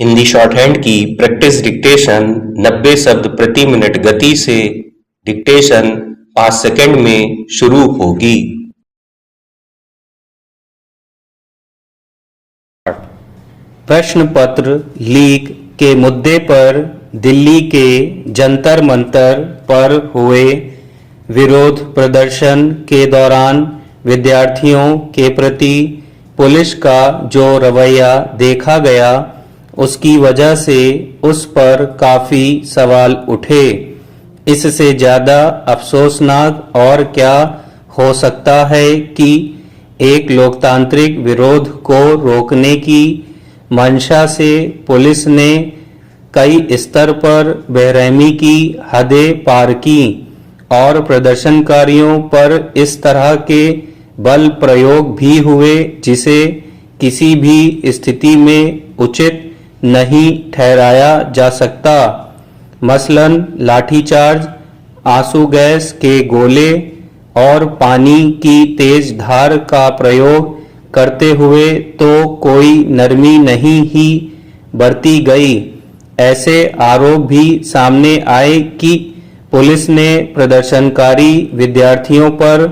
Hindi shorthand की practice dictation 90 शब्द प्रति मिनट गति से डिक्टेशन 5 सेकंड में शुरू होगी। प्रश्न पत्र लीक के मुद्दे पर दिल्ली के जंतर मंतर पर हुए विरोध प्रदर्शन के दौरान विद्यार्थियों के प्रति पुलिस का जो रवैया देखा गया, उसकी वजह से उस पर काफी सवाल उठे। इससे ज्यादा अफसोसनाक और क्या हो सकता है कि एक लोकतांत्रिक विरोध को रोकने की मंशा से पुलिस ने कई स्तर पर बेरहमी की हदें पार की और प्रदर्शनकारियों पर इस तरह के बल प्रयोग भी हुए जिसे किसी भी स्थिति में उचित नहीं ठहराया जा सकता। मसलन लाठीचार्ज, आंसू गैस के गोले और पानी की तेज धार का प्रयोग करते हुए तो कोई नरमी नहीं ही बरती गई। ऐसे आरोप भी सामने आए कि पुलिस ने प्रदर्शनकारी विद्यार्थियों पर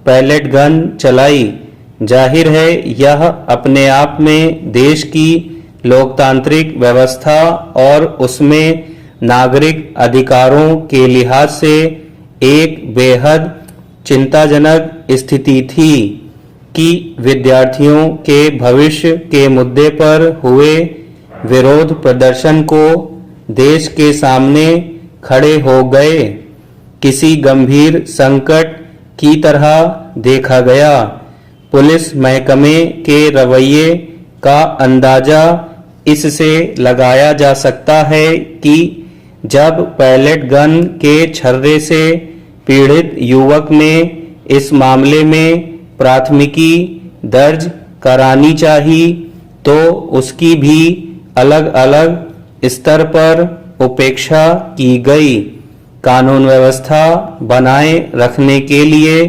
पैलेट गन चलाई। जाहिर है यह अपने आप में देश की लोकतांत्रिक व्यवस्था और उसमें नागरिक अधिकारों के लिहाज से एक बेहद चिंताजनक स्थिति थी कि विद्यार्थियों के भविष्य के मुद्दे पर हुए विरोध प्रदर्शन को देश के सामने खड़े हो गए किसी गंभीर संकट की तरह देखा गया। पुलिस महकमे के रवैये का अंदाजा इससे लगाया जा सकता है कि जब पैलेट गन के छर्रे से पीड़ित युवक ने इस मामले में प्राथमिकी दर्ज करानी चाहिए तो उसकी भी अलग अलग स्तर पर उपेक्षा की गई। कानून व्यवस्था बनाए रखने के लिए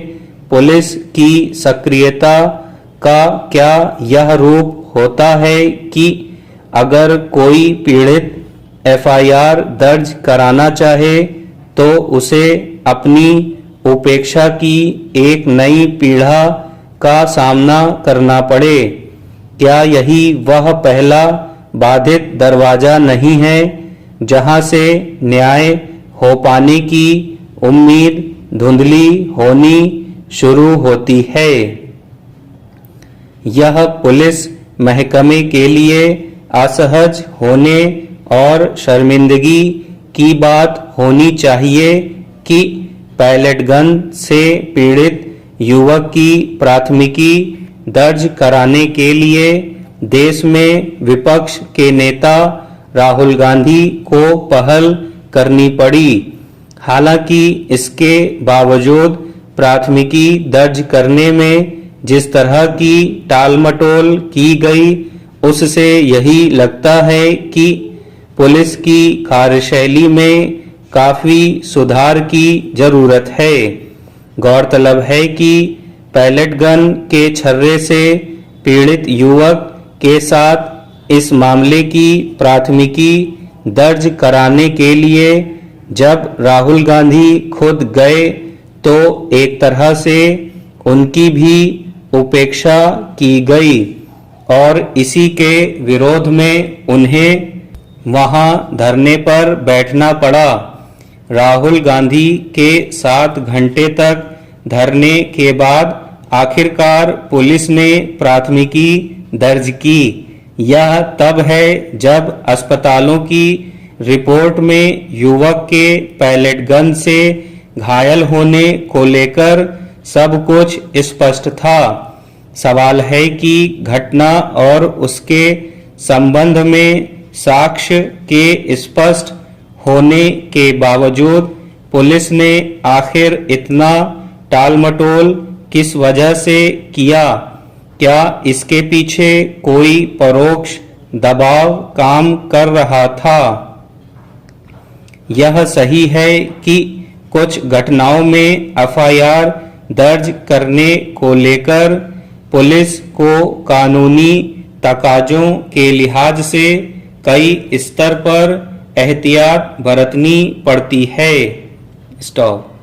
पुलिस की सक्रियता का क्या यह रूप होता है कि अगर कोई पीड़ित एफआईआर दर्ज कराना चाहे तो उसे अपनी उपेक्षा की एक नई पीढ़ा का सामना करना पड़े? क्या यही वह पहला बाधित दरवाजा नहीं है जहां से न्याय हो पाने की उम्मीद धुंधली होनी शुरू होती है? यह पुलिस महकमे के लिए असहज होने और शर्मिंदगी की बात होनी चाहिए कि पैलेट गन से पीड़ित युवक की प्राथमिकी दर्ज कराने के लिए देश में विपक्ष के नेता राहुल गांधी को पहल करनी पड़ी। हालांकि इसके बावजूद प्राथमिकी दर्ज करने में जिस तरह की टालमटोल की गई, उससे यही लगता है कि पुलिस की कार्यशैली में काफी सुधार की जरूरत है। गौरतलब है कि पैलेट गन के छर्रे से पीड़ित युवक के साथ इस मामले की प्राथमिकी दर्ज कराने के लिए जब राहुल गांधी खुद गए तो एक तरह से उनकी भी उपेक्षा की गई और इसी के विरोध में उन्हें वहां धरने पर बैठना पड़ा। राहुल गांधी के 7 घंटे तक धरने के बाद आखिरकार पुलिस ने प्राथमिकी दर्ज की। यह तब है जब अस्पतालों की रिपोर्ट में युवक के पैलेट गन से घायल होने को लेकर सब कुछ स्पष्ट था। सवाल है कि घटना और उसके संबंध में साक्ष्य के स्पष्ट होने के बावजूद पुलिस ने आखिर इतना टालमटोल किस वजह से किया? क्या इसके पीछे कोई परोक्ष दबाव काम कर रहा था? यह सही है कि कुछ घटनाओं में एफआईआर दर्ज करने को लेकर पुलिस को कानूनी तकाजों के लिहाज से कई स्तर पर एहतियात बरतनी पड़ती है। स्टॉप।